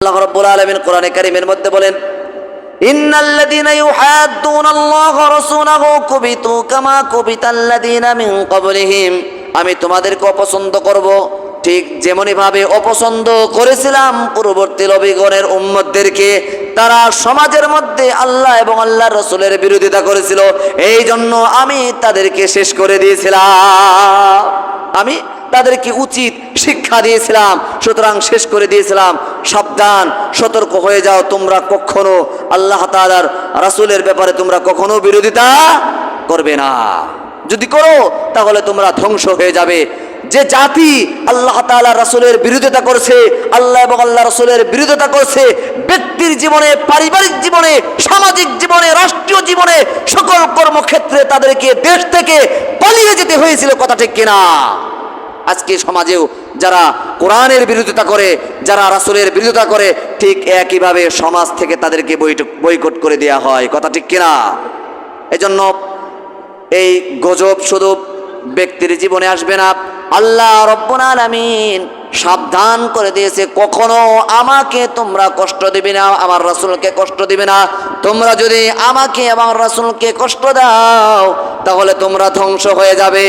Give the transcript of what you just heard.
আল্লাহ রাব্বুল আলামিন কোরআনে কারীমের মধ্যে বলেন, ইন্নাল্লাযীনা ইউহাদ্দুনাল্লাহা ওয়া রাসূলাহু কুবিতু কামা কুবিতাল্লাযীনা মিন ক্বাবলিহিম। আমি তোমাদেরকে অপছন্দ করব ঠিক যেমনি ভাবে অপছন্দ করেছিলাম পূর্ববর্তী নবীগণের উম্মতদেরকে। তারা সমাজের মধ্যে আল্লাহ এবং আল্লাহর রাসূলের বিরোধিতা করেছিল, এই জন্য আমি তাদেরকে শেষ করে দিয়েছিলাম। আমি তাদেরকে উচিত শিক্ষা দিয়েছিলাম, সুতরাং শেষ করে দিয়েছিলাম। সাবধান, সতর্ক হয়ে যাও, তোমরা কখনো আল্লাহ তাআলার রাসূলের ব্যাপারে তোমরা কখনো বিরোধিতা করবে না। যদি করো তাহলে তোমরা ধ্বংস হয়ে যাবে। যে জাতি আল্লাহ তাআলা রাসূলের বিরোধিতা করছে, আল্লাহ এবং আল্লাহ রাসূলের বিরোধিতা করছে, ব্যক্তির জীবনে, পারিবারিক জীবনে, সামাজিক জীবনে, রাষ্ট্রীয় জীবনে, সকল কর্মক্ষেত্রে তাদেরকে দেশ থেকে পালিয়ে যেতে হয়েছিল। কথা ঠিক কিনা? আজকে সমাজেও যারা কোরআনের বিরোধিতা করে, যারা রাসূলের বিরোধিতা করে, ঠিক একইভাবে সমাজ থেকে তাদেরকে বয়কট করে দেওয়া হয়। কথা ঠিক কিনা? এজন্য এই গজব শুধু ব্যক্তির জীবনে আসবে না। আল্লাহ রাব্বুল আলামিন সাবধান করে দিয়েছে, কখনো আমাকে তোমরা কষ্ট দিবে না, আমার রাসূলকে কষ্ট দিবে না। তোমরা যদি আমাকে এবং রাসূলকে কষ্ট দাও তাহলে তোমরা ধ্বংস হয়ে যাবে।